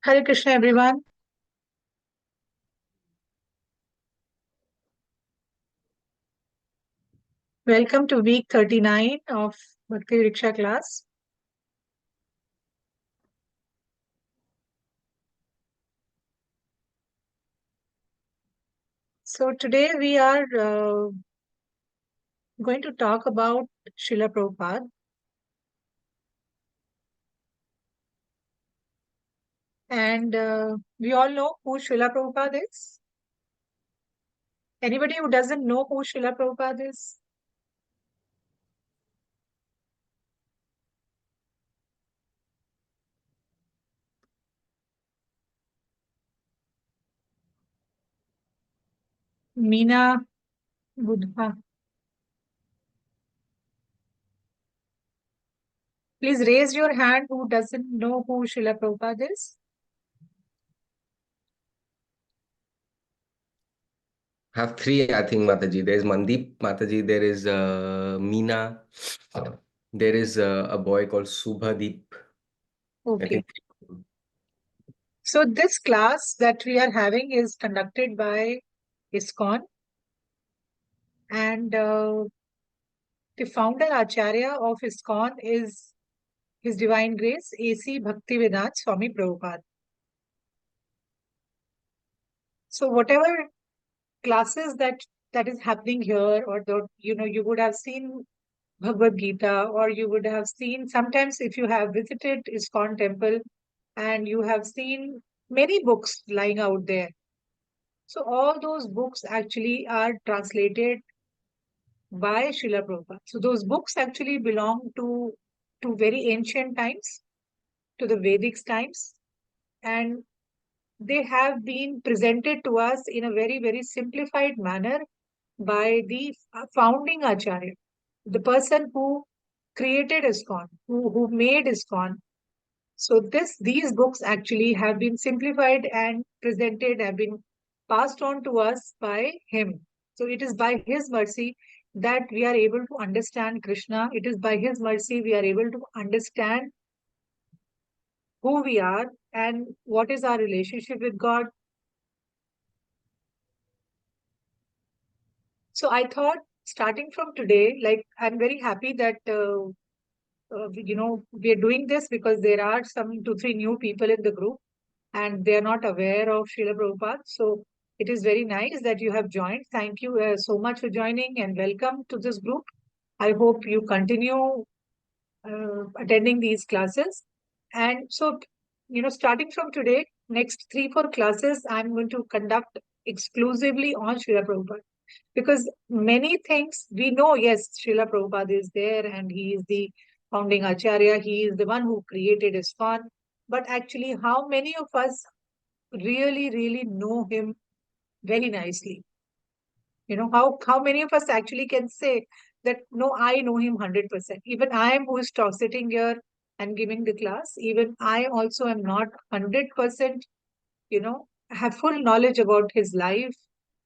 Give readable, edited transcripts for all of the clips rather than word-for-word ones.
Hare Krishna, everyone. Welcome to week 39 of Bhakti Riksha class. So today we are going to talk about Srila Prabhupada. And we all know who Srila Prabhupada is. Anybody who doesn't know who Srila Prabhupada is? Meena Buddha. Please raise your hand who doesn't know who Srila Prabhupada is. Have three, I think, Mataji. There is Mandeep, Mataji. There is Meena. There is a boy called Subhadeep. I Okay. think. So this class that we are having is conducted by ISKCON. And the founder Acharya of ISKCON is His Divine Grace A.C. Bhaktivedanta Swami Prabhupada. So whatever classes that is happening here, or you would have seen Bhagavad Gita, or you would have seen sometimes if you have visited ISKCON temple and you have seen many books lying out there. So all those books actually are translated by Srila Prabhupada. So those books actually belong to very ancient times, to the Vedic times, and they have been presented to us in a very, very simplified manner by the founding Acharya, the person who created ISKCON, who made ISKCON. So these books actually have been simplified and presented, have been passed on to us by him. So it is by his mercy that we are able to understand Krishna. It is by his mercy we are able to understand who we are and what is our relationship with God. So I thought starting from today, like I'm very happy that we are doing this because there are some 2, 3 new people in the group and they are not aware of Srila Prabhupada. So it is very nice that you have joined. Thank you so much for joining and welcome to this group. I hope you continue attending these classes. And so, starting from today, next 3, 4 classes, I'm going to conduct exclusively on Srila Prabhupada. Because many things we know, yes, Srila Prabhupada is there and he is the founding Acharya, he is the one who created ISKCON. But actually, how many of us really, really know him very nicely? How many of us actually can say that, no, I know him 100%. Even I am who is sitting here and giving the class, even I also am not 100%, have full knowledge about his life,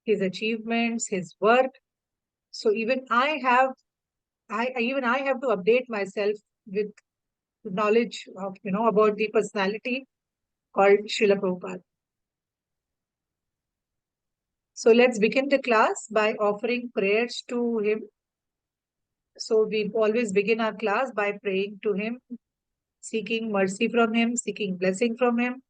his achievements, his work. So even I have to update myself with knowledge of, about the personality called Srila Prabhupada. So let's begin the class by offering prayers to him. So we always begin our class by praying to him, seeking mercy from him, seeking blessing from him.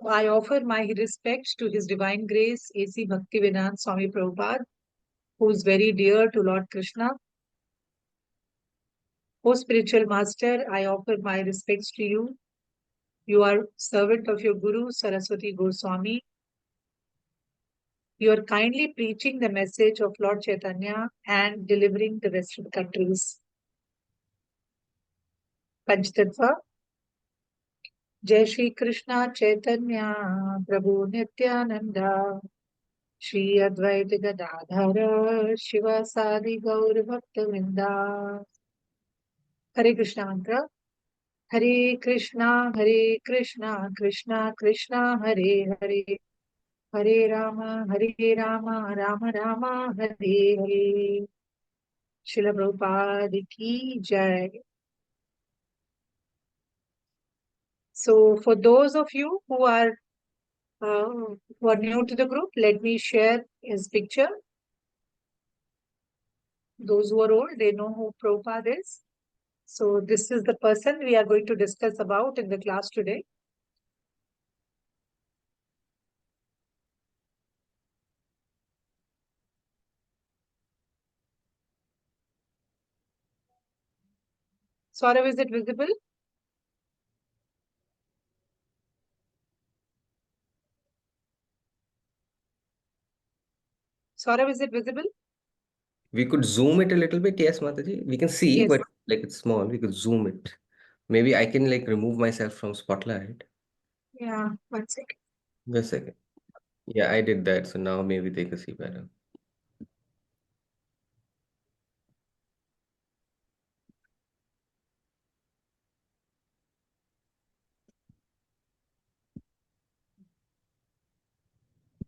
I offer my respects to His Divine Grace A.C. Bhaktivedanta Swami Prabhupada, who is very dear to Lord Krishna. O spiritual master, I offer my respects to you. You are servant of your Guru Saraswati Goswami. You are kindly preaching the message of Lord Chaitanya and delivering the Western countries. Panchtattva. Jai Shri Krishna Chaitanya Prabhu Nityananda Shri Advaita Gadadhara Shiva Sadi Gaur Bhakta Vrinda. Hare Krishna mantra. Hare Krishna, Krishna Krishna, Hare Hare, Hare Rama, Rama Rama, Hare Hare. Srila Prabhupada ki jai. So for those of you who are new to the group, let me share his picture. Those who are old, they know who Prabhupada is. So this is the person we are going to discuss about in the class today. Saurav, is it visible? Saurav, is it visible? We could zoom it a little bit. Yes, Mataji. We can see, Yes. but like it's small. We could zoom it. Maybe I can like remove myself from spotlight. Yeah, one second. Just a second. Yeah, I did that. So now maybe they can see better.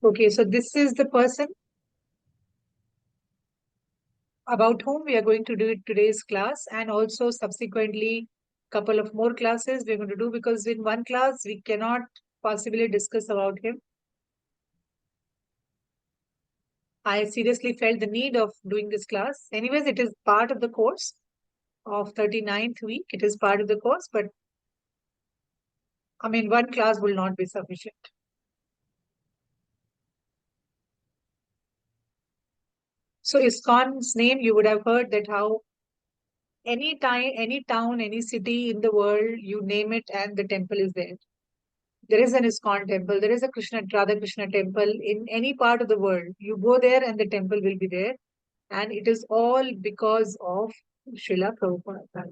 Okay, so this is the person about whom we are going to do today's class, and also subsequently couple of more classes we're going to do, because in one class we cannot possibly discuss about him. I seriously felt the need of doing this class. Anyways, it is part of the course of 39th week. It is part of the course, but I mean, one class will not be sufficient. So ISKCON's name, you would have heard that how any time, any town, any city in the world, you name it and the temple is there. There is an ISKCON temple. There is a Radha Krishna temple in any part of the world. You go there and the temple will be there. And it is all because of Srila Prabhupada.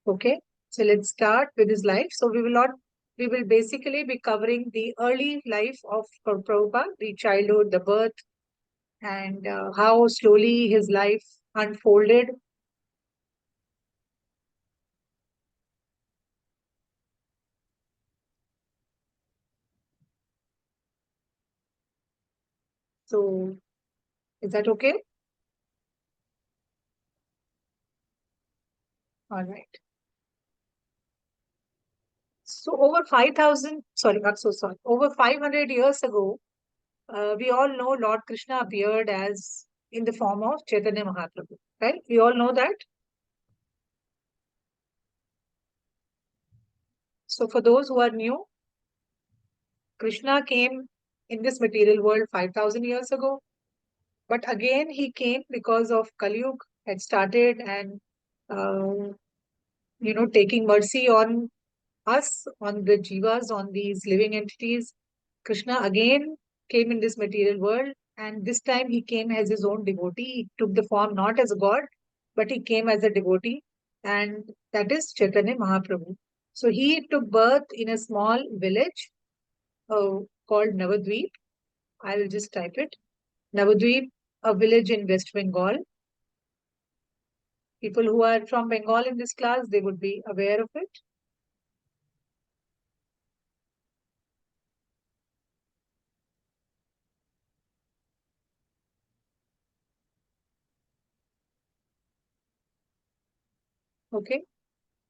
Okay. So let's start with his life. So we will basically be covering the early life of Prabhupada, the childhood, the birth, and how slowly his life unfolded. So is that okay? All right. So over 5,000, sorry, I'm so sorry. Over 500 years ago, we all know Lord Krishna appeared as in the form of Chaitanya Mahaprabhu, right? We all know that. So for those who are new, Krishna came in this material world 5,000 years ago. But again, he came because of Kali Yuga had started, and uh, taking mercy on us, on the jivas, on these living entities. Krishna again came in this material world, and this time he came as his own devotee. He took the form not as a god, but he came as a devotee, and that is Chaitanya Mahaprabhu. So he took birth in a small village called Navadvip. I will just type it. Navadvip, a village in West Bengal. People who are from Bengal in this class, they would be aware of it. Okay.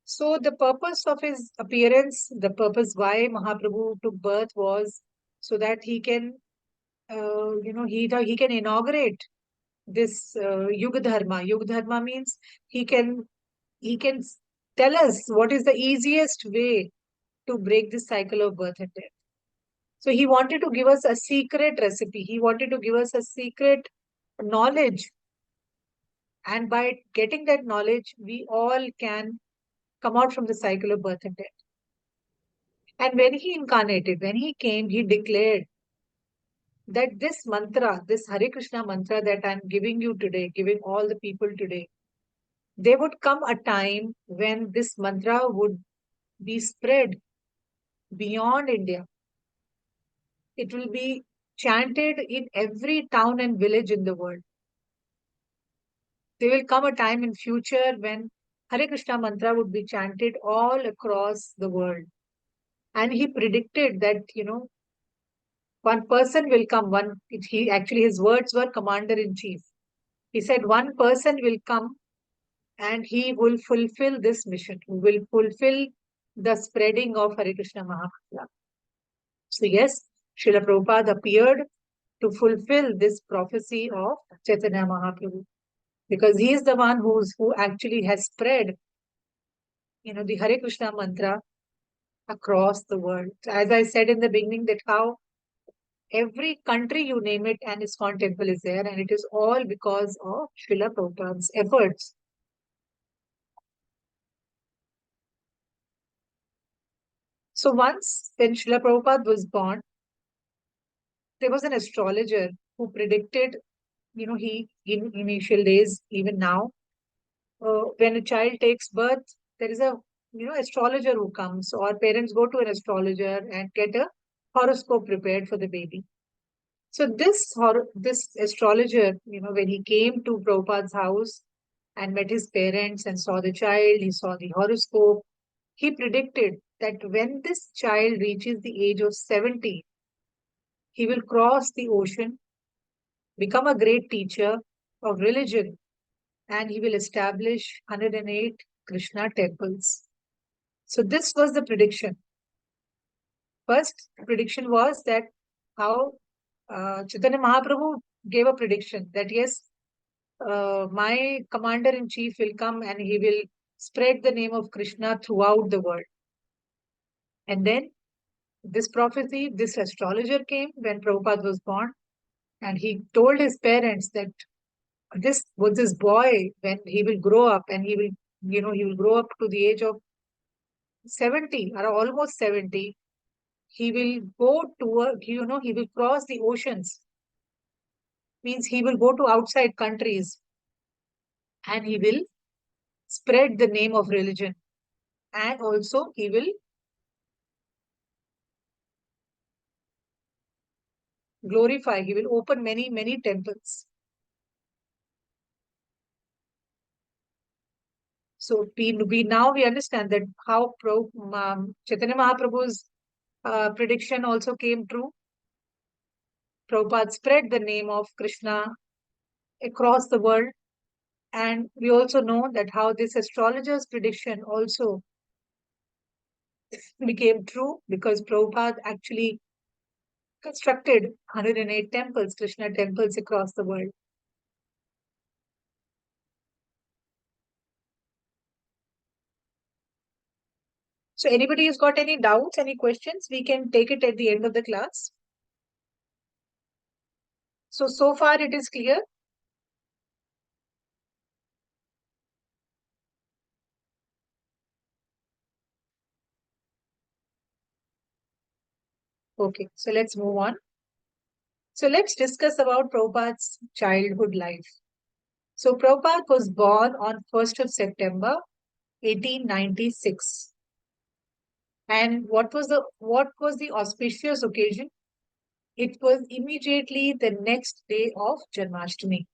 So the purpose of his appearance, the purpose why Mahaprabhu took birth was so that he can, he can inaugurate this Yuga Dharma. Yuga Dharma means he can he can tell us what is the easiest way to break this cycle of birth and death. So he wanted to give us a secret recipe. He wanted to give us a secret knowledge, and by getting that knowledge, we all can come out from the cycle of birth and death. And when he incarnated, when he came, he declared that this mantra, this Hare Krishna mantra that I'm giving you today, giving all the people today, there would come a time when this mantra would be spread beyond India. It will be chanted in every town and village in the world. There will come a time in future when Hare Krishna mantra would be chanted all across the world. And he predicted that, one person will come, he actually, his words were commander in chief. He said, one person will come and he will fulfill this mission, who will fulfill the spreading of Hare Krishna Mahamantra. So yes, Srila Prabhupada appeared to fulfill this prophecy of Chaitanya Mahaprabhu, because he is the one who actually has spread, the Hare Krishna mantra across the world. As I said in the beginning, that how every country you name it, an ISKCON temple is there, and it is all because of Srila Prabhupada's efforts. So once when Srila Prabhupada was born, there was an astrologer who predicted, he in initial days, even now, when a child takes birth, there is a astrologer who comes, or parents go to an astrologer and get a horoscope prepared for the baby. So this astrologer, when he came to Prabhupada's house and met his parents and saw the child, he saw the horoscope, he predicted that when this child reaches the age of 70, he will cross the ocean, become a great teacher of religion, and he will establish 108 Krishna temples. So this was the prediction. First prediction was that how Chaitanya Mahaprabhu gave a prediction that yes, my commander in chief will come and he will spread the name of Krishna throughout the world. And then this prophecy, this astrologer came when Prabhupada was born, and he told his parents that this boy, when he will grow up and he will grow up to the age of 70 or almost 70, he will go to he will cross the oceans, means he will go to outside countries, and he will spread the name of religion, and also he will glorify, he will open many temples. So we understand that how Chaitanya Mahaprabhu's prediction also came true. Prabhupada spread the name of Krishna across the world. And we also know that how this astrologer's prediction also became true, because Prabhupada actually constructed 108 temples, Krishna temples across the world. So anybody who's got any doubts, any questions, we can take it at the end of the class. So far it is clear. Okay, so let's move on. So let's discuss about Prabhupada's childhood life. So Prabhupada was born on 1st of September 1896. And what was the auspicious occasion? It was immediately the next day of Janmashtami.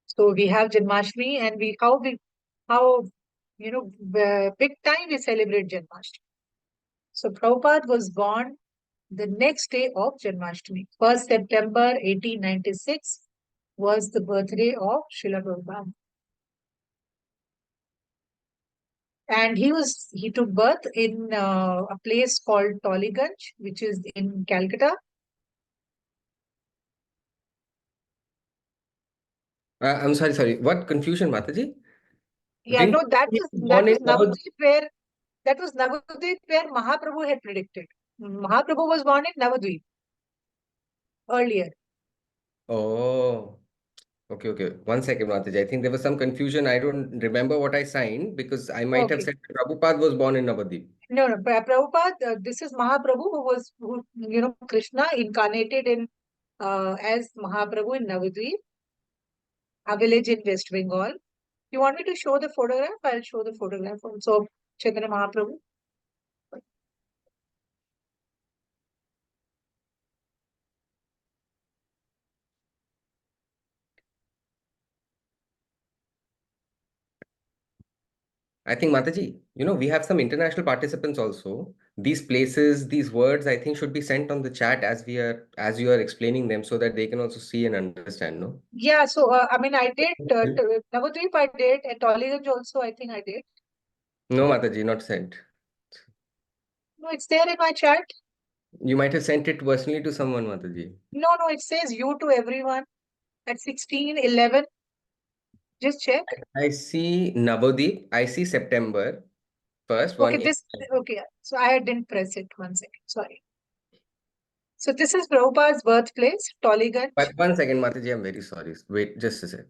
So we have Janmashtami, and how big time we celebrate Janmashtami. So Prabhupada was born the next day of Janmashtami. 1st September 1896 was the birthday of Srila Prabhupada. And he took birth in a place called Toliganj, which is in Calcutta. I'm sorry. What confusion, Mataji? Yeah, Didn't no, that he was born in Navadvip? Navadvip where Mahaprabhu had predicted. Mahaprabhu was born in Navadvip earlier. Oh, okay. 1 second, Mataji. I think there was some confusion. I don't remember what I signed because I might have Okay. said Prabhupada was born in Navadvip. No, Prabhupada, this is Mahaprabhu Krishna incarnated in as Mahaprabhu in Navadvip, a village in West Bengal. You want me to show the photograph? I'll show the photograph also of Chaitanya Mahaprabhu. I think, Mataji, we have some international participants also. these places, these words, I think should be sent on the chat as you are explaining them so that they can also see and understand, no? Yeah, so I mean, I did Navadvip, I did, and Tollyganj also, I think I did. No, Mataji, not sent. No, it's there in my chat. You might have sent it personally to someone, Mataji. No, no, it says you to everyone at 16:11. Just check. I see Navadip. I see September 1st, Okay, one. okay. So I didn't press it. 1 second. Sorry. So this is Prabhupada's birthplace, Tollyganj. But 1 second, Mataji, I'm very sorry. Wait, just a second.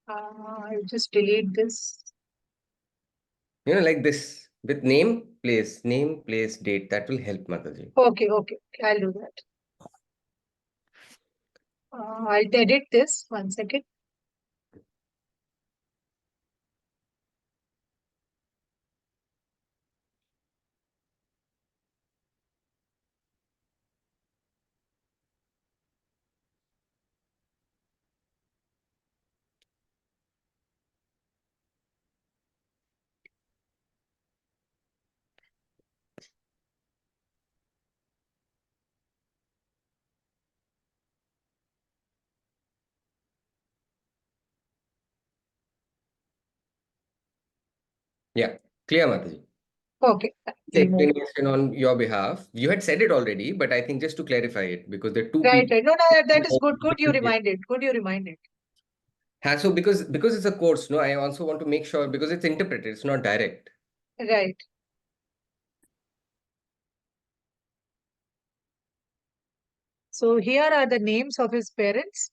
I'll just delete this. Like this with name, place, date. That will help, Mataji. Okay, okay. I'll do that. I'll edit this. 1 second. Yeah, clear, Mataji. Okay. The Remove. explanation on your behalf. You had said it already, but I think just to clarify it, because there are two Right, people. right. No, no, that is good. Good you reminded. Good you reminded. So because it's a course, no, I also want to make sure because it's interpreted, it's not direct. Right. So here are the names of his parents.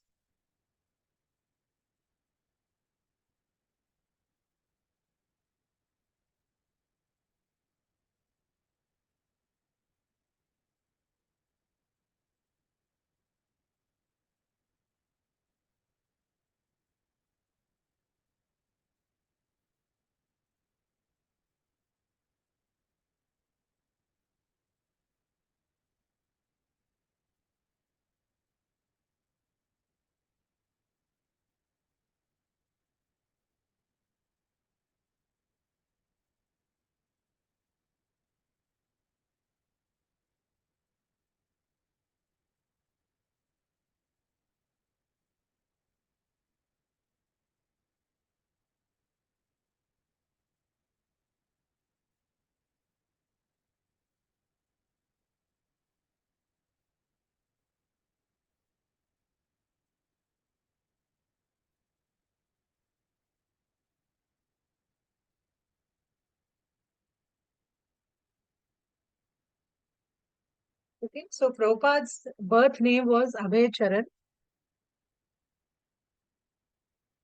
Okay. So Prabhupada's birth name was Abhay Charan.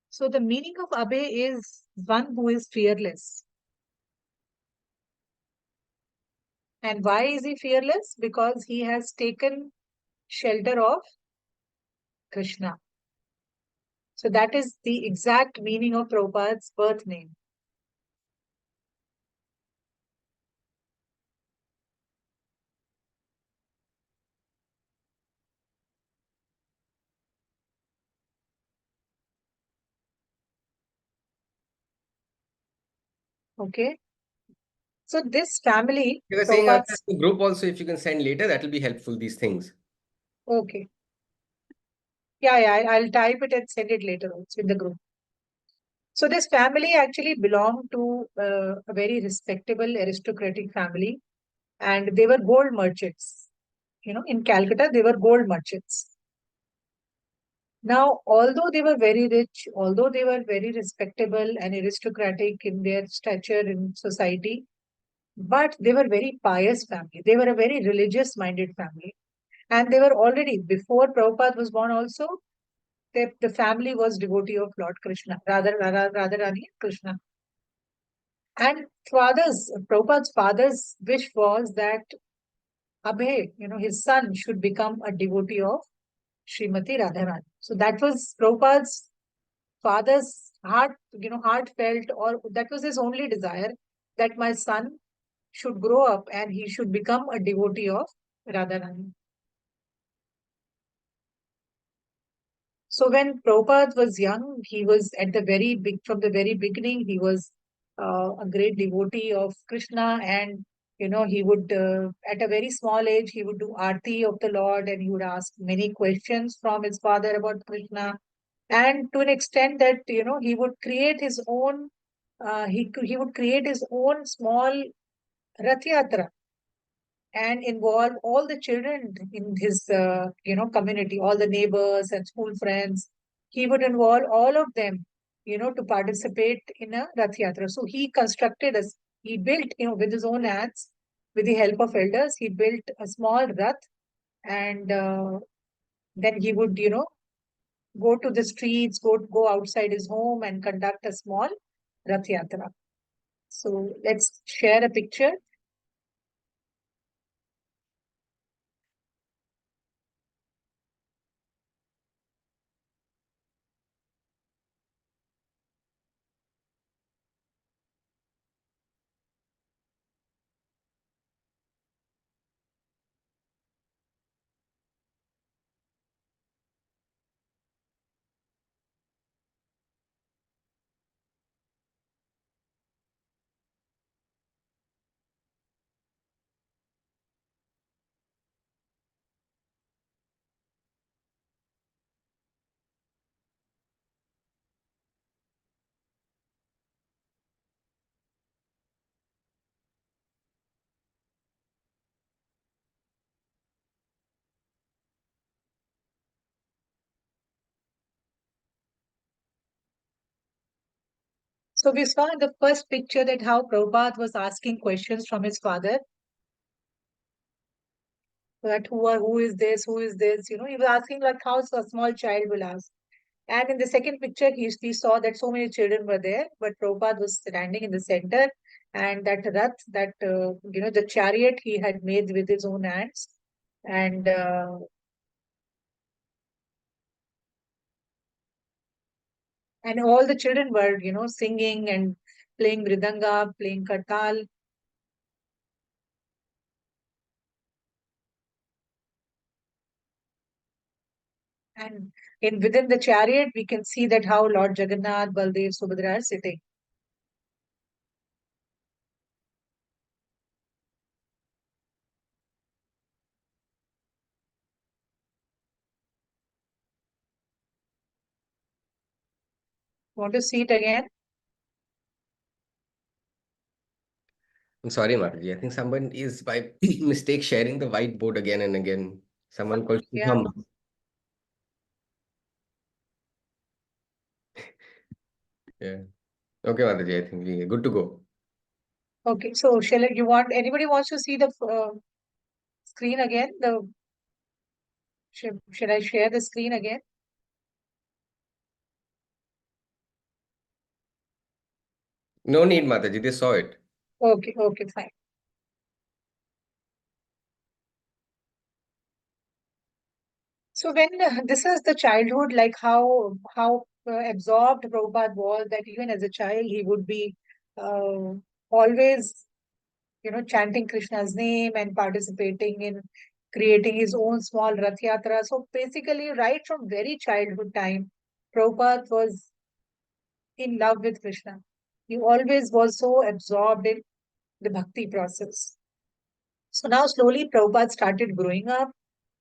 So the meaning of Abhay is one who is fearless. And why is he fearless? Because he has taken shelter of Krishna. So that is the exact meaning of Prabhupada's birth name. Okay. So this family, You were saying earlier Prabhupada's, the group also, if you can send later, that will be helpful, these things. okay. Yeah, yeah, I'll type it and send it later also in the group. So this family actually belonged to a very respectable aristocratic family, and they were gold merchants. In Calcutta, they were gold merchants. Now, although they were very rich, although they were very respectable and aristocratic in their stature in society, but they were very pious family. They were a very religious minded family. And they were already, before Prabhupada was born also, the family was devotee of Lord Krishna, Radharani Krishna. And Prabhupada's father's wish was that Abhay, his son, should become a devotee of Srimati Radharani. So that was Prabhupada's father's heartfelt, or that was his only desire, that my son should grow up and he should become a devotee of Radharani. So when Prabhupada was young, he was at the very big, from the very beginning, he was a great devotee of Krishna, and he would, at a very small age, he would do arti of the Lord, and he would ask many questions from his father about Krishna, and to an extent that he would create his own, he would create his own small Rath Yatra and involve all the children in his community, all the neighbors and school friends. He would involve all of them to participate in a Rath Yatra. So he built with his own hands, with the help of elders, he built a small Rath, and then he would go to the streets, go outside his home and conduct a small Rath Yatra. So let's share a picture. So we saw in the first picture that how Prabhupada was asking questions from his father, that who is this, who is this? He was asking like how a small child will ask. And in the second picture, we saw that so many children were there, but Prabhupada was standing in the center, and that Rath, the chariot he had made with his own hands, and all the children were singing and playing mridanga, playing kartal. And within the chariot, we can see that how Lord Jagannath, Baldev, Subhadra are sitting. Want to see it again? I'm sorry, Mataji. I think someone is by mistake sharing the whiteboard again and again. Someone called Yeah. Shubham. Yeah. Okay, Mataji. I think we're good to go. Okay. So, anybody wants to see the screen again? Should I share the screen again? No need, Mataji. They saw it. Okay. Okay. Fine. So when this is the childhood, like how absorbed Prabhupada was, that even as a child he would be always chanting Krishna's name and participating in creating his own small Rath Yatra. So basically, right from very childhood time, Prabhupada was in love with Krishna. He always was so absorbed in the bhakti process. So now slowly Prabhupada started growing up,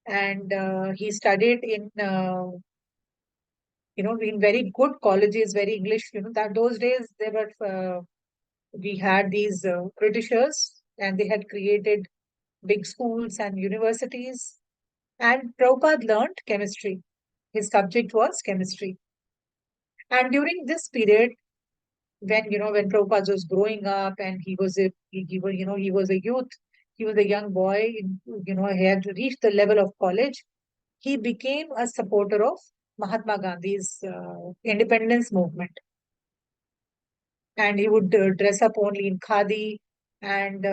and he studied in very good colleges, very English. That those days we had these Britishers, and they had created big schools and universities. And Prabhupada learned chemistry. His subject was chemistry. And during this period, when Prabhupada was growing up, and he was a youth, he was a young boy, he had reached the level of college. He became a supporter of Mahatma Gandhi's independence movement, and he would dress up only in khadi, and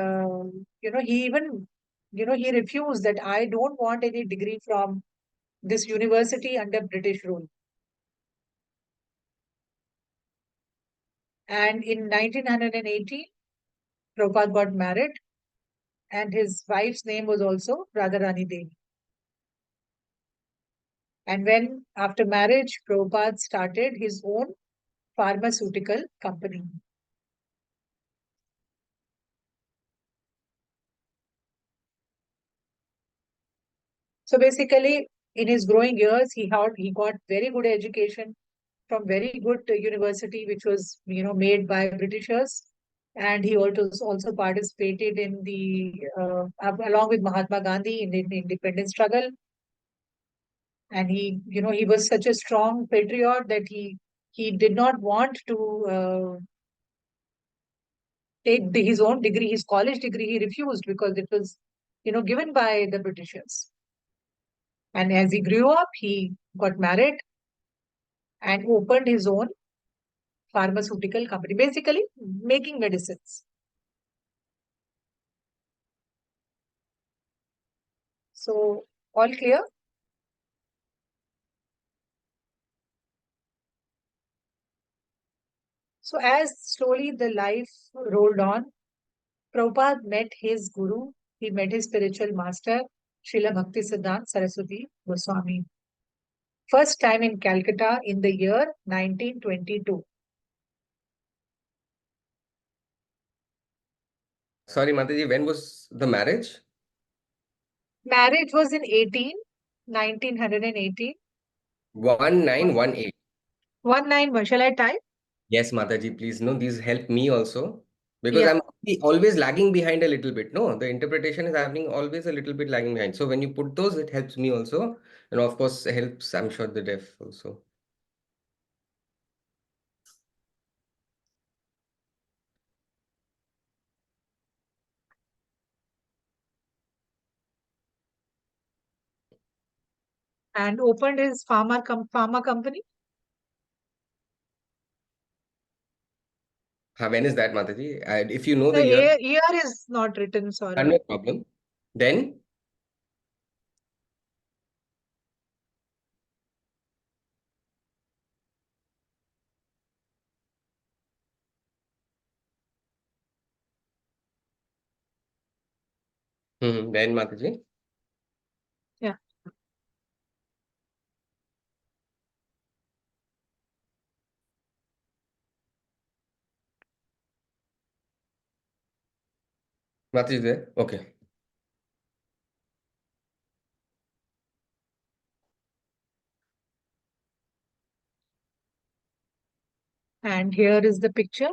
he even he refused that I don't want any degree from this university under British rule. And in 1918, Prabhupada got married, and his wife's name was also Radharani Devi. And when, after marriage, Prabhupada started his own pharmaceutical company. So basically, in his growing years, he got very good education from very good university, which was made by Britishers, and he also participated in the along with Mahatma Gandhi in the independence struggle. And he was such a strong patriot that he did not want to take his own degree, his college degree. He refused because it was given by the Britishers. And as he grew up, he got married and opened his own pharmaceutical company, basically making medicines. So, all clear? So, as slowly the life rolled on, Prabhupada met his guru, he met his spiritual master, Srila Bhaktisiddhanta Saraswati Goswami. First time in Calcutta in the year 1922. Sorry, Mataji, when was the marriage? Marriage was in 1918. 1918. 191. Shall I type? Yes, Mataji, please. No, these help me also because Yeah. I'm always lagging behind a little bit. No, the interpretation is happening always a little bit lagging behind. So when you put those, it helps me also. And of course, helps, I'm sure, the deaf also. And opened his pharma company. When is that, Mataji? If you know The the year, year is not written, sorry. no problem. Then, then Mataji. Yeah. Mataji is there? Okay. And here is the picture.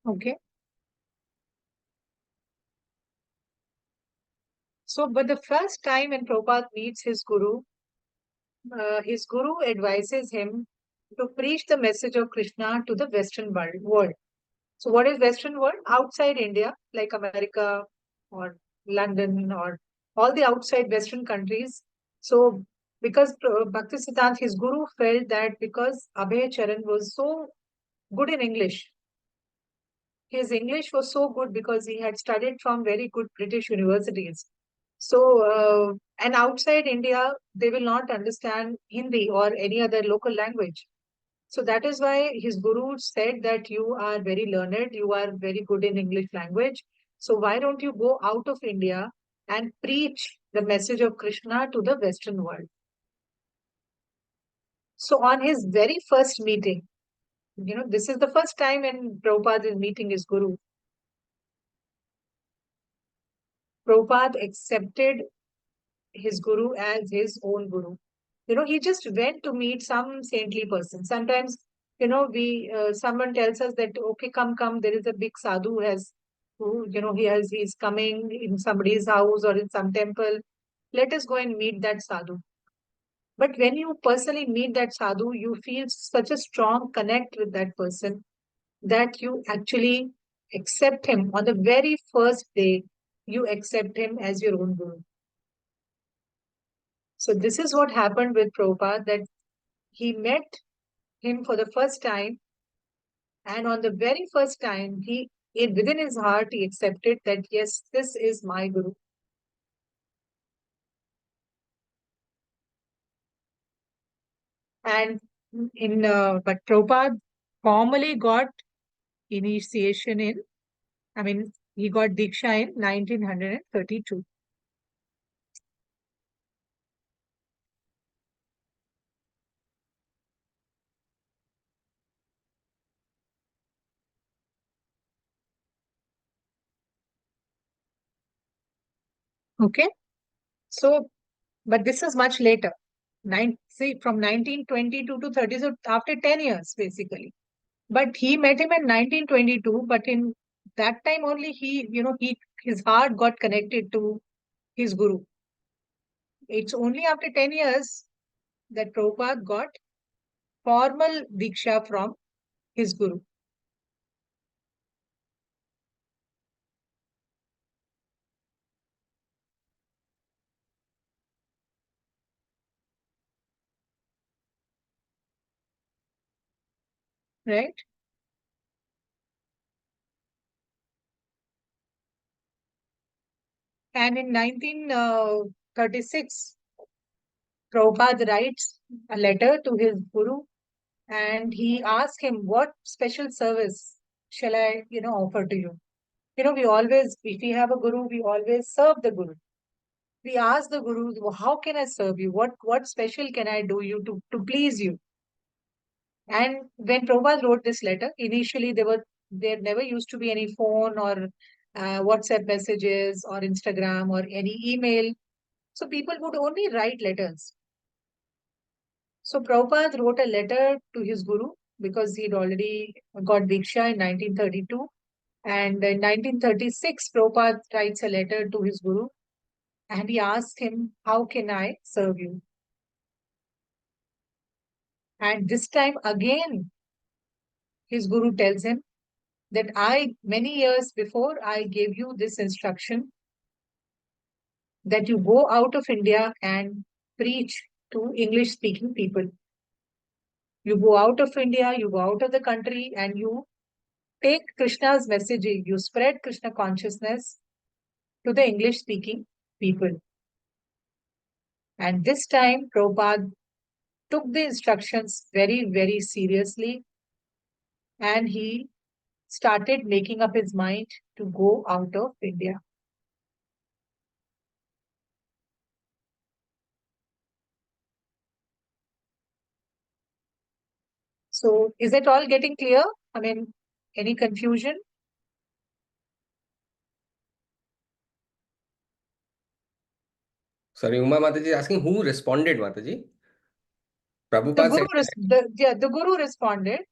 Okay. So, but the first time when Prabhupada meets his guru advises him to preach the message of Krishna to the Western world. So, what is Western world? Outside India, like America or London or all the outside Western countries. So, because Bhaktisiddhanta, his guru, felt that because Abhay Charan was so good in English, his English was so good because he had studied from very good British universities. So, and outside India, they will not understand Hindi or any other local language. So that is why his guru said that you are very learned, you are very good in English language. So why don't you go out of India and preach the message of Krishna to the Western world? So on his very first meeting, this is the first time when Prabhupada is meeting his guru. Prabhupada accepted his guru as his own guru. He just went to meet some saintly person. Sometimes, we someone tells us that okay, come, there is a big sadhu who he's coming in somebody's house or in some temple. Let us go and meet that sadhu. But when you personally meet that sadhu, you feel such a strong connect with that person that you actually accept him on the very first day. You accept him as your own guru. So this is what happened with Prabhupada, that he met him for the first time. And on the very first time, within his heart, he accepted that, yes, this is my Guru. And but Prabhupada formally got initiation he got Diksha in 1932. Okay. So, but this is much later. From 1922 to 30, so after 10 years, basically. But he met him in 1922, but in that time only his heart got connected to his Guru. It's only after 10 years that Prabhupada got formal Diksha from his Guru, right? And in 1936, Prabhupada writes a letter to his Guru and he asked him, what special service shall I, offer to you? We always, if we have a Guru, we always serve the Guru. We ask the Guru, "Well, how can I serve you? What special can I do you to please you?" And when Prabhupada wrote this letter, initially there never used to be any phone or WhatsApp messages or Instagram or any email. So people would only write letters. So Prabhupada wrote a letter to his Guru because he'd already got Diksha in 1932. And in 1936, Prabhupada writes a letter to his Guru and he asks him, how can I serve you? And this time again, his Guru tells him that many years before, I gave you this instruction that you go out of India and preach to English speaking people. You go out of India, you go out of the country, and you take Krishna's messaging, you spread Krishna consciousness to the English speaking people. And this time, Prabhupada took the instructions very, very seriously and he started making up his mind to go out of India. So, is it all getting clear? Any confusion? Sorry, Uma Mataji is asking who responded, Mataji? The Prabhupada guru, said, the guru responded.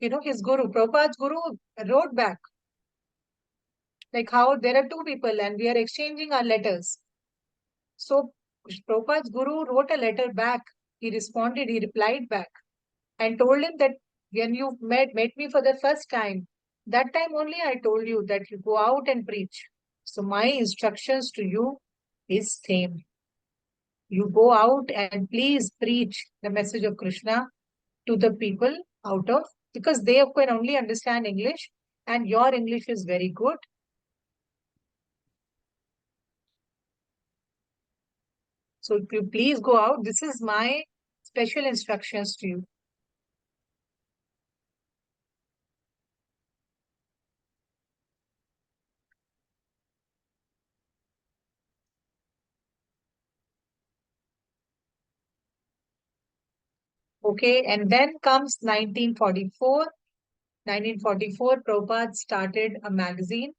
His guru, Prabhupada's guru, wrote back like how there are two people and we are exchanging our letters. So Prabhupada's guru wrote a letter back. He responded. He replied back and told him that when you met me for the first time, that time only I told you that you go out and preach. So my instructions to you is same. You go out and please preach the message of Krishna to the people because they can only understand English and your English is very good. So if you please go out, this is my special instructions to you. Okay, and then comes 1944. 1944, Prabhupada started a magazine,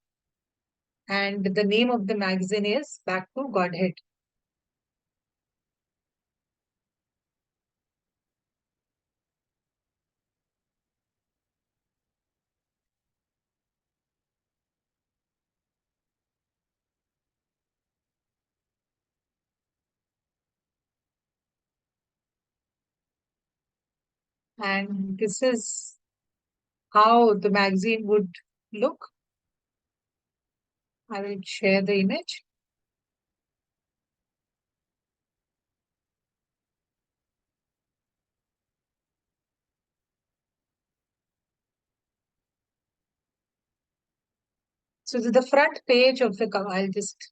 and the name of the magazine is Back to Godhead. And this is how the magazine would look. I will share the image. So this is the front page of the cover. I'll just.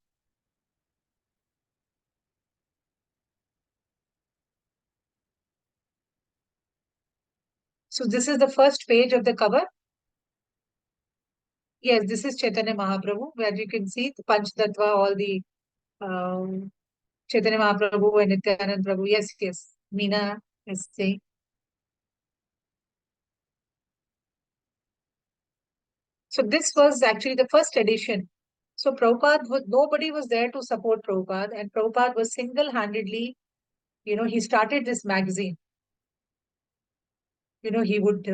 So this is the first page of the cover. Yes, this is Chaitanya Mahaprabhu, where you can see the Panchtattva, all the um, Chaitanya Mahaprabhu and Nityanand Prabhu. Yes, yes. Meena is saying. So this was actually the first edition. So Prabhupada, nobody was there to support Prabhupada, and Prabhupada was single-handedly, he started this magazine. He would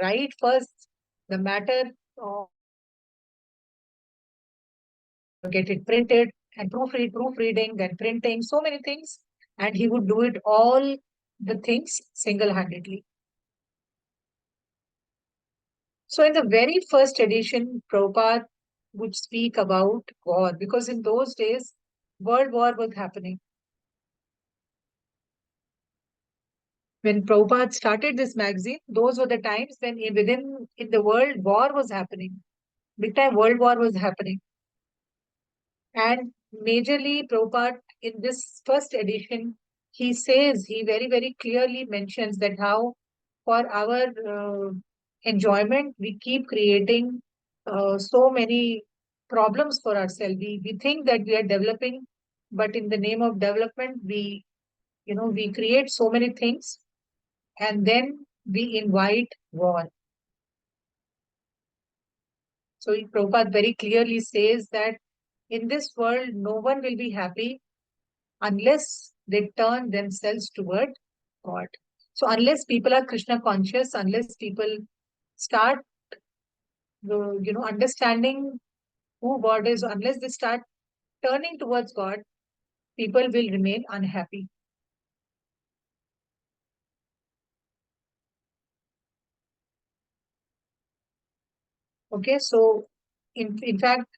write first the matter, or get it printed, and proofreading, then printing, so many things, and he would do it all the things single-handedly. So in the very first edition, Prabhupada would speak about war, because in those days, World War was happening. When Prabhupada started this magazine, those were the times when in the world, war was happening. Big time World War was happening. And majorly, Prabhupada, in this first edition, he very, very clearly mentions that how for our enjoyment, we keep creating so many problems for ourselves. We think that we are developing, but in the name of development, we create so many things, and then we invite war. So Prabhupada very clearly says that in this world, no one will be happy unless they turn themselves toward God. So unless people are Krishna conscious, unless people start, understanding who God is, unless they start turning towards God, people will remain unhappy. Okay, so in fact,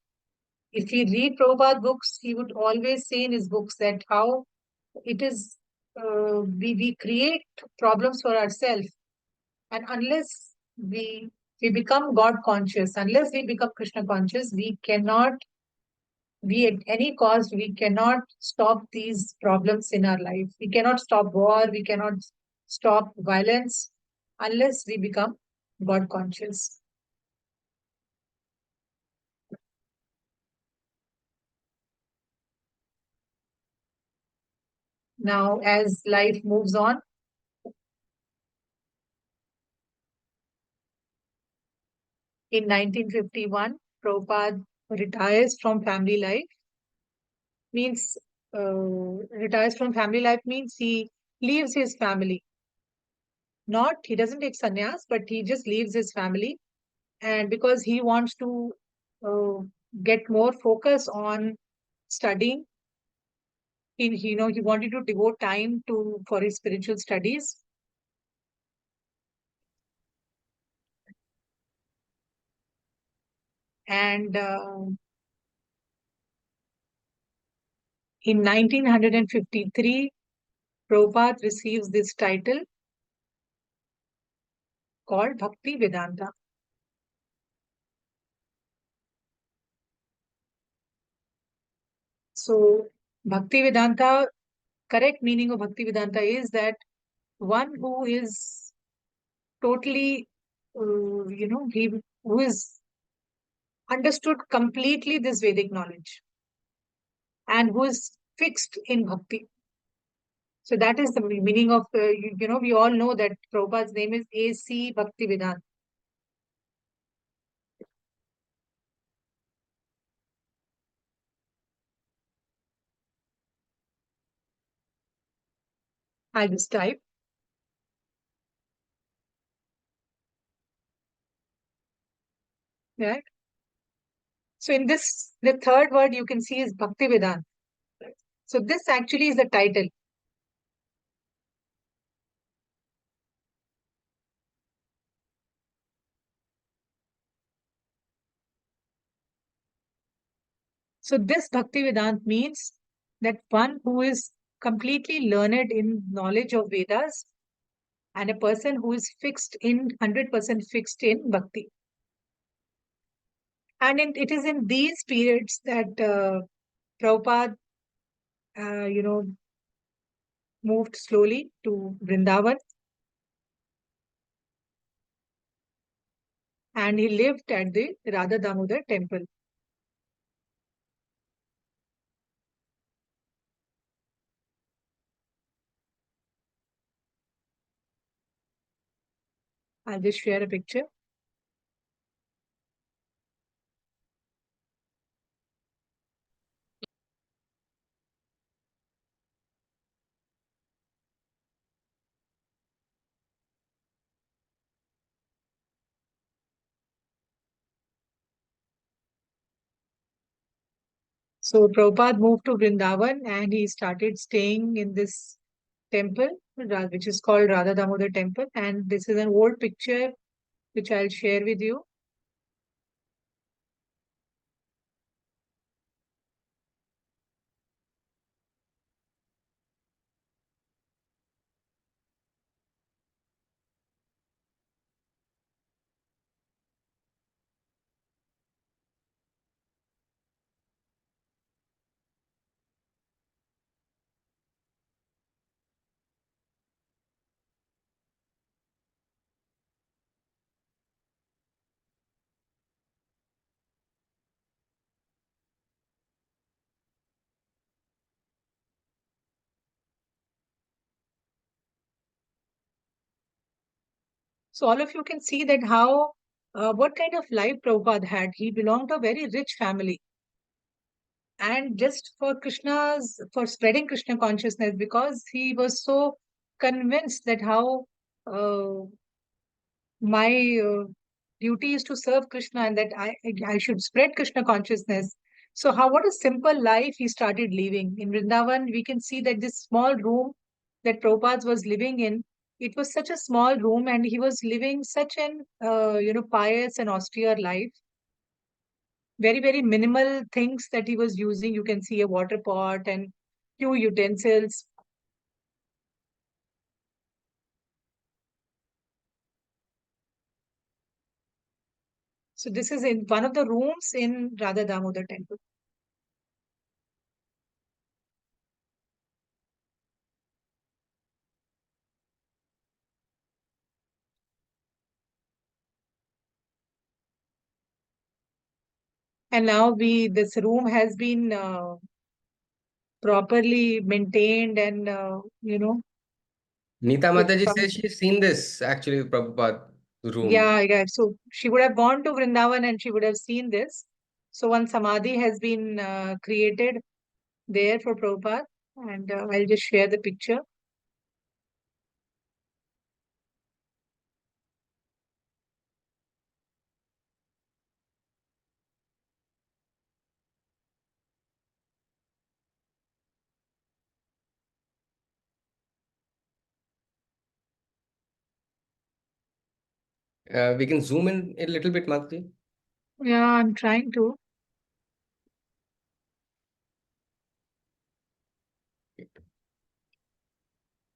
if we read Prabhupada books, he would always say in his books that how it is we create problems for ourselves, and unless we become God conscious, unless we become Krishna conscious, we cannot, we at any cost, we cannot stop these problems in our life. We cannot stop war, we cannot stop violence unless we become God conscious. Now, as life moves on, in 1951, Prabhupada retires from family life. Means retires from family life means he leaves his family. Not, he doesn't take sannyas, but he just leaves his family. And because he wants to uh, get more focus on studying, he wanted to devote time for his spiritual studies. And in 1953, Prabhupada receives this title called Bhakti Vedanta. So, Bhakti Vedanta, correct meaning of Bhakti Vedanta is that one who is totally, who is understood completely this Vedic knowledge and who is fixed in Bhakti. So that is the meaning of, we all know that Prabhupada's name is A.C. Bhaktivedanta. I just type. Right? So in this, the third word you can see is Bhaktivedanta. So this actually is the title. So this Bhaktivedanta means that one who is completely learned in knowledge of Vedas and a person who is fixed in 100% fixed in Bhakti. And it is in these periods that Prabhupada, you know, moved slowly to Vrindavan, and he lived at the Radha Damodar temple. I'll just share a picture. So Prabhupada moved to Vrindavan and he started staying in this temple, which is called Radha Damodar temple. And this is an old picture which I'll share with you. So all of you can see that how, what kind of life Prabhupada had. He belonged to a very rich family. And just for for spreading Krishna consciousness, because he was so convinced that how uh, my duty is to serve Krishna and that I should spread Krishna consciousness. So how what a simple life he started living. In Vrindavan, we can see that this small room that Prabhupada was living in, it was such a small room and he was living such an pious and austere life. Very, very minimal things that he was using. You can see a water pot and few utensils. So this is in one of the rooms in Radha Damodar temple. And now this room has been properly maintained and, Nita with Mataji some, says she's seen this actually, Prabhupada room. yeah, yeah. So she would have gone to Vrindavan and she would have seen this. So one samadhi has been created there for Prabhupada. And I'll just share the picture. We can zoom in a little bit, Mataji. Yeah, I'm trying to.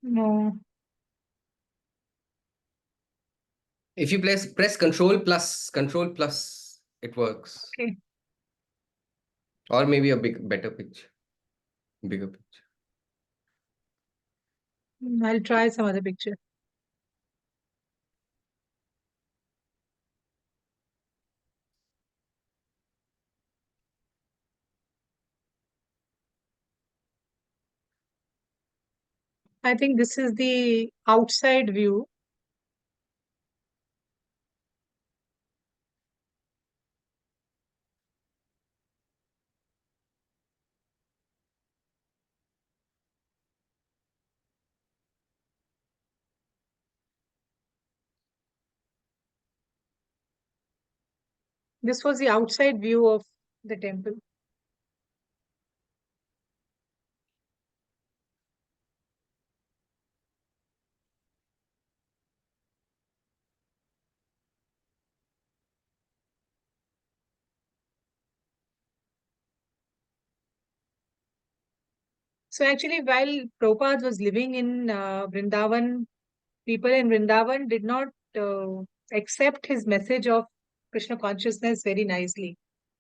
No. If you press Control plus, it works. Okay. Or maybe a better picture, bigger picture. I'll try some other picture. I think this is the outside view. This was the outside view of the temple. So actually, while Prabhupada was living in Vrindavan, people in Vrindavan did not uh, accept his message of Krishna consciousness very nicely.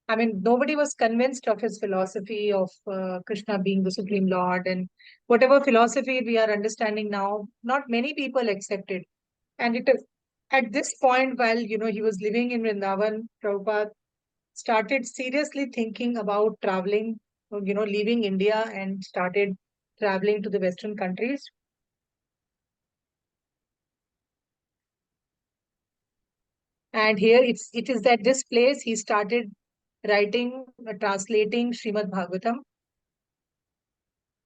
I mean, nobody was convinced of his philosophy of Krishna being the Supreme Lord, and whatever philosophy we are understanding now, not many people accepted. And it is at this point, while he was living in Vrindavan, Prabhupada started seriously thinking about traveling, leaving India and started traveling to the Western countries. And here it is at this place he started writing, translating Srimad Bhagavatam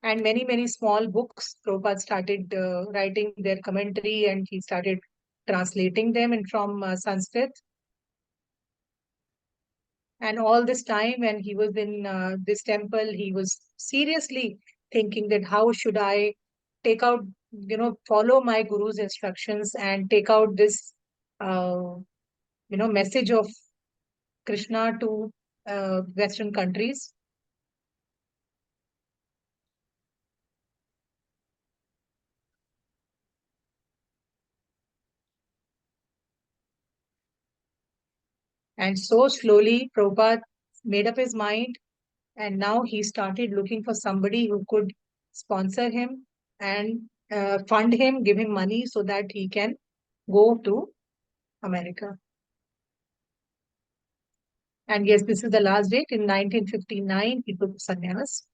and many, many small books. Prabhupada started writing their commentary and he started translating them in from Sanskrit. And all this time, when he was in this temple, he was seriously thinking that how should I take out, follow my guru's instructions and take out this, uh, message of Krishna to Western countries. And so slowly, Prabhupada made up his mind, and now he started looking for somebody who could sponsor him and fund him, give him money so that he can go to America. And yes, this is the last date. In 1959, he took sannyas.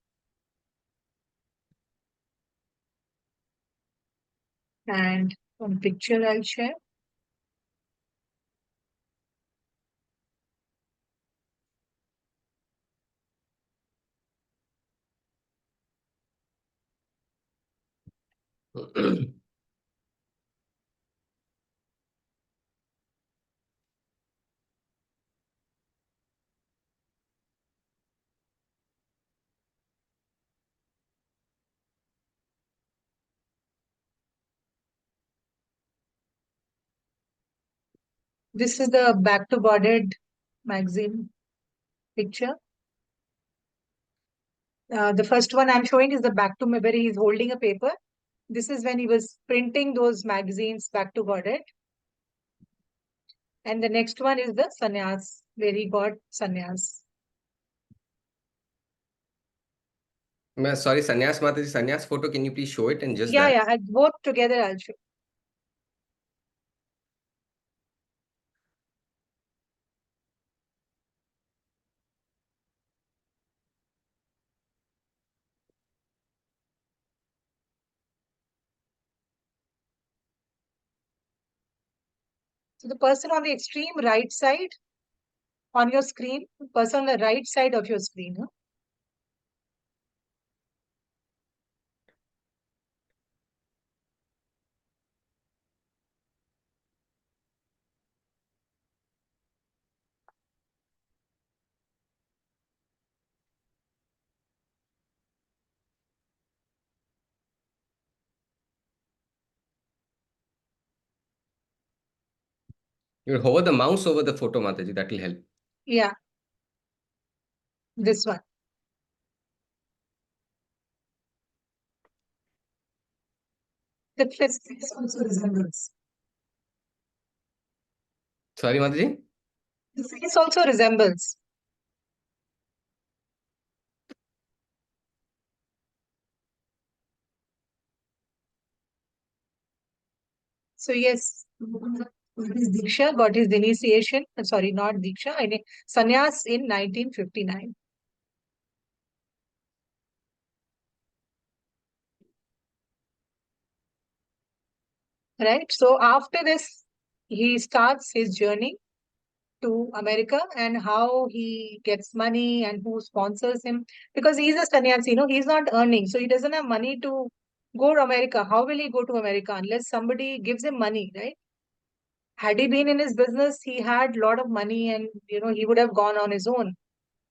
And one picture I'll share. This is the Back to Boarded magazine picture. The first one I'm showing is the Back to where he's holding a paper. This is when he was printing those magazines Back to Boarded. And the next one is the sannyas, where he got sannyas. Sorry, Sannyas Mataji, Sannyas photo, can you please show it and just Yeah, that? yeah, both together I'll show. So the person on the extreme right side on your screen, person on the right side of your screen. Huh? You hover the mouse over the photo, Mataji, that will help. Yeah, this one. The face also resembles. Sorry, Mataji? The face also resembles. So yes, got his Diksha, got his initiation. Sorry, not Diksha. I mean, sannyas in 1959. Right. So after this, he starts his journey to America and how he gets money and who sponsors him because he's a sannyasi, he's not earning. So he doesn't have money to go to America. How will he go to America unless somebody gives him money, right? Had he been in his business, he had a lot of money and, he would have gone on his own.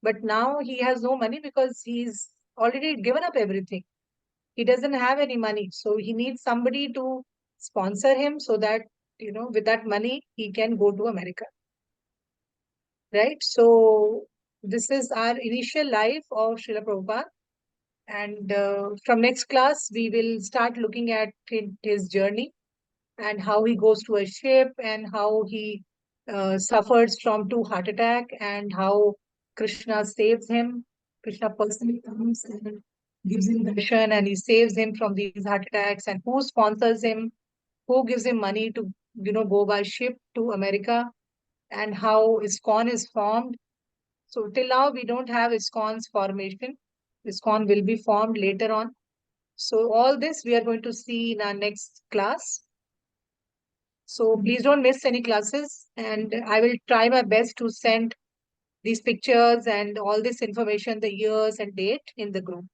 But now he has no money because he's already given up everything. He doesn't have any money. So he needs somebody to sponsor him so that, with that money, he can go to America. Right? So this is our initial life of Srila Prabhupada. And from next class, we will start looking at his journey and how he goes to a ship and how he suffers from 2 heart attack and how Krishna saves him. Krishna personally comes and gives him darshan, and he saves him from these heart attacks. And who sponsors him? Who gives him money to, go by ship to America? And how ISKCON is formed. So till now we don't have ISKCON's formation. ISKCON will be formed later on. So all this we are going to see in our next class. So please don't miss any classes, and I will try my best to send these pictures and all this information, the years and date in the group.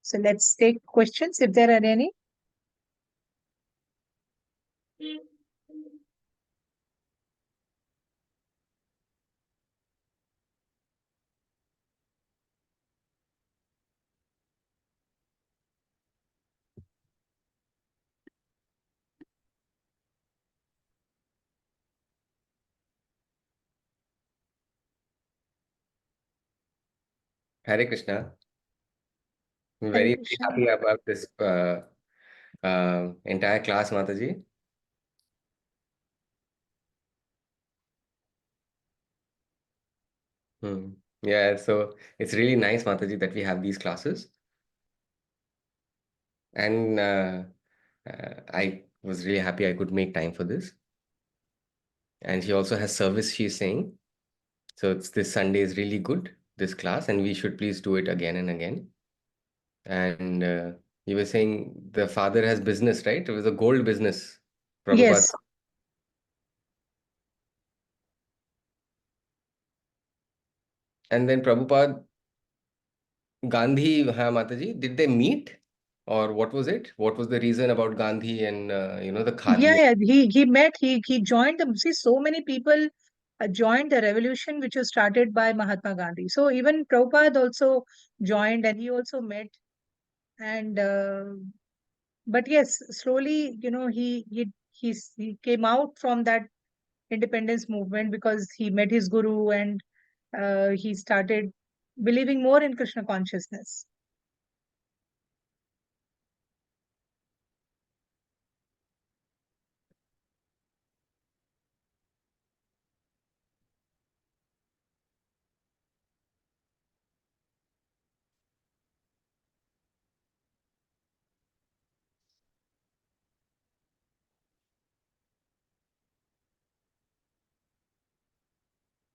So let's take questions if there are any. Hare Krishna. I'm Hare very, very Krishna. happy about this entire class, Mataji. Hmm. Yeah, so it's really nice, Mataji, that we have these classes. And I was really happy I could make time for this. And she also has service, she's saying. So it's this Sunday is really good, this class, and we should please do it again and again. And you were saying the father has business, right? It was a gold business, Prabhupada. Yes. And then Prabhupada, Gandhi, Mataji, did they meet? Or what was it? What was the reason about Gandhi and the Yeah, Khadi? yeah. He met, he joined them. See, so many people joined the revolution which was started by Mahatma Gandhi. So even Prabhupada also joined, and he also met. And but yes, slowly, he came out from that independence movement because he met his guru, and he started believing more in Krishna consciousness.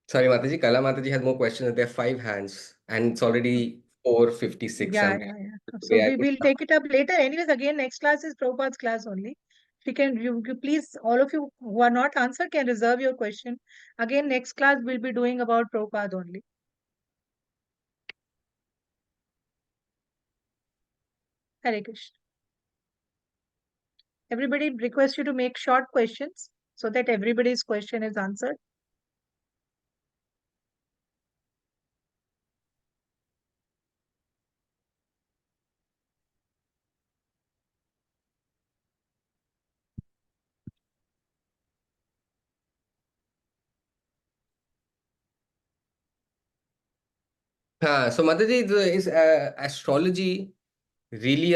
Sorry, Mataji, Kala Mataji has more questions. There are five hands, and it's already 4:56. Yeah, I'm yeah, yeah. So today I we could. will take it up later. Anyways, again, next class is Prabhupada's class only. If you can, you please, all of you who are not answered can reserve your question. Again, next class we'll be doing about Prabhupada only. Hare Krishna. Everybody request you to make short questions so that everybody's question is answered. So Mataji, is astrology really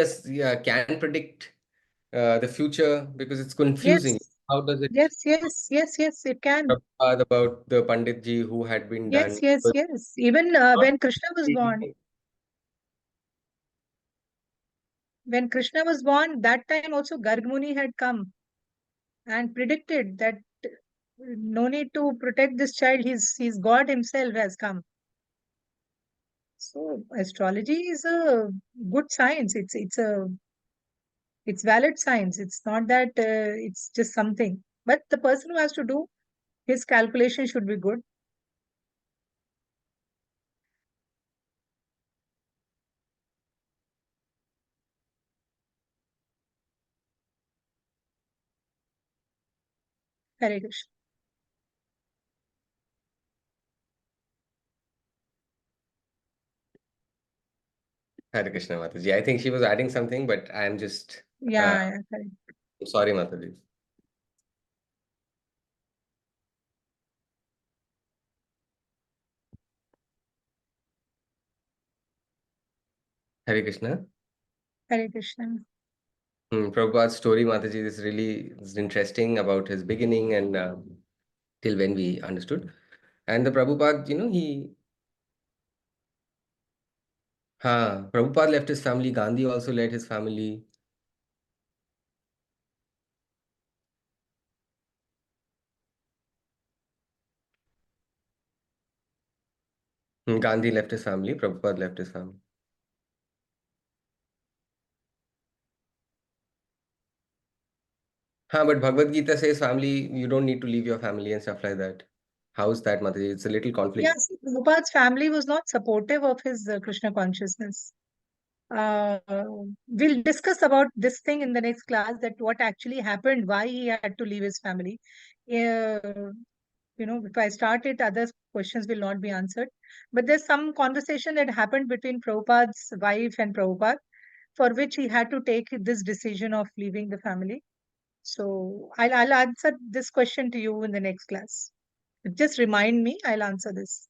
can predict the future because it's confusing? Yes, How does it yes, yes, yes, yes, it can. about the Panditji who had been Yes, done? yes, But yes. Even when Krishna was born, that time also Garg Muni had come and predicted that no need to protect this child. He's God himself has come. So astrology is a good science. It's valid science. It's not that it's just something. But the person who has to do his calculation should be good. Hare Krishna. Hare Krishna, Mataji. I think she was adding something, but I'm just Yeah, yeah, correct. sorry, Mataji. Hare Krishna. Hare Krishna. Prabhupada's story, Mataji, is really is interesting about his beginning and till when we understood. And the Prabhupada, Prabhupada left his family. Gandhi also left his family. Gandhi left his family. Prabhupada left his family. But Bhagavad Gita says family, you don't need to leave your family and stuff like that. How's that, Mataji? It's a little conflict. Yes, Prabhupada's family was not supportive of his Krishna consciousness. Uh, we'll discuss about this thing in the next class, that what actually happened, why he had to leave his family. Uh, if I start it, other questions will not be answered. But there's some conversation that happened between Prabhupada's wife and Prabhupada, for which he had to take this decision of leaving the family. So I'll answer this question to you in the next class. Just remind me, I'll answer this.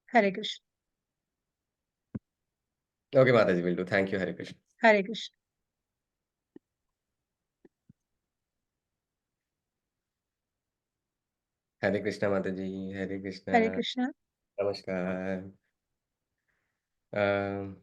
Hare Krishna. Okay, Mataji will do. Thank you, Hare Krishna. Hare Krishna. Hare Krishna, Mataji. Hare Hare Krishna. Krishna. Namaskar. Um,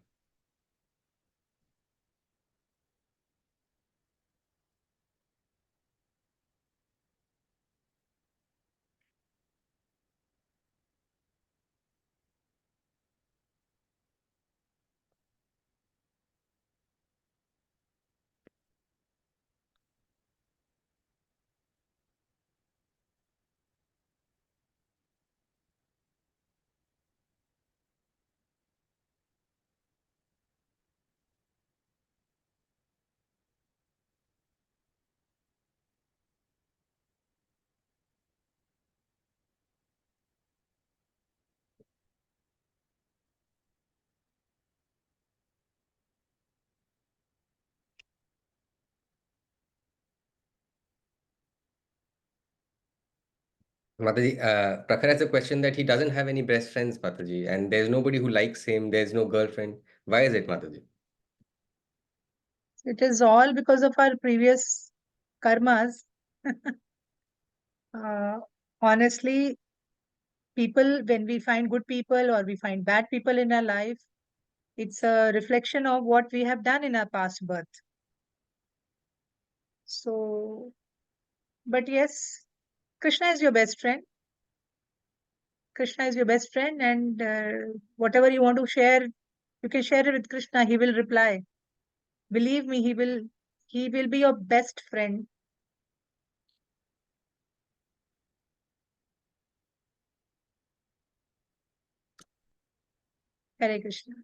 Mataji, Prakhar has a question that he doesn't have any best friends, Mataji, and there's nobody who likes him. There's no girlfriend. Why is it, Mataji? It is all because of our previous karmas. uh, Honestly, people, when we find good people or we find bad people in our life, it's a reflection of what we have done in our past birth. So, but yes, Krishna is your best friend. Krishna is your best friend, and whatever you want to share, you can share it with Krishna. He will reply. Believe me, he will. He will be your best friend. Hare Krishna.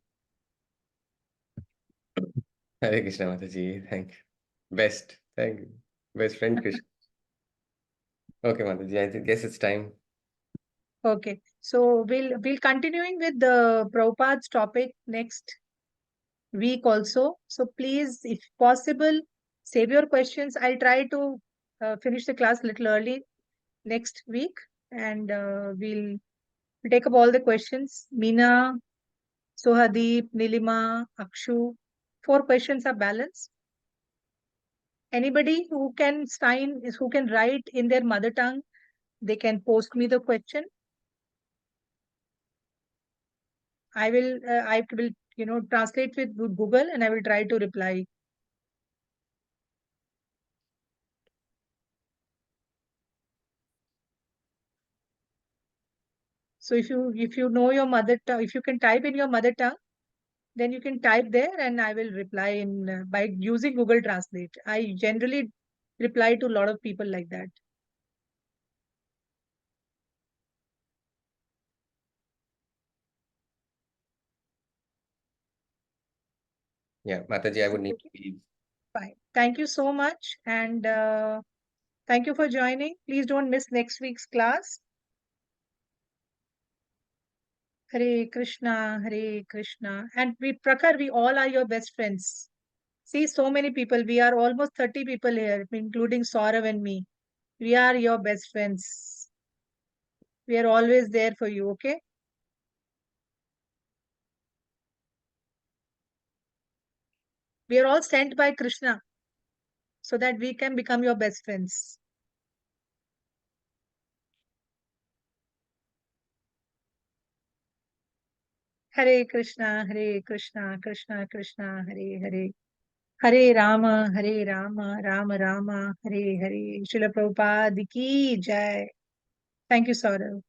Hare Krishna, Mataji. Thank you. Best. Thank you. Best friend, Krishna. Okay, Mataji. Guess it's time. Okay, so we'll continuing with the Prabhupada's topic next week also. So please, if possible, save your questions. I'll try to finish the class a little early next week, and we'll take up all the questions. Meena, Sohadeep, Nilima, Akshu, 4 questions are balanced. Anybody who can write in their mother tongue, they can post me the question. I will, translate with Google, and I will try to reply. So if you know your mother tongue, if you can type in your mother tongue, then you can type there, and I will reply in by using Google Translate. I generally reply to a lot of people like that. Yeah, Mataji, I So would need to okay, leave. fine. Thank you so much, and thank you for joining. Please don't miss next week's class. Hare Krishna, Hare Krishna. And Prakhar, we all are your best friends. See, so many people. We are almost 30 people here, including Saurav and me. We are your best friends. We are always there for you, okay? We are all sent by Krishna so that we can become your best friends. Hare Krishna, Hare Krishna, Krishna Krishna, Hare Hare. Hare Rama, Rama Rama, Hare Hare. Srila Prabhupada ki jai. Thank you, Saurav.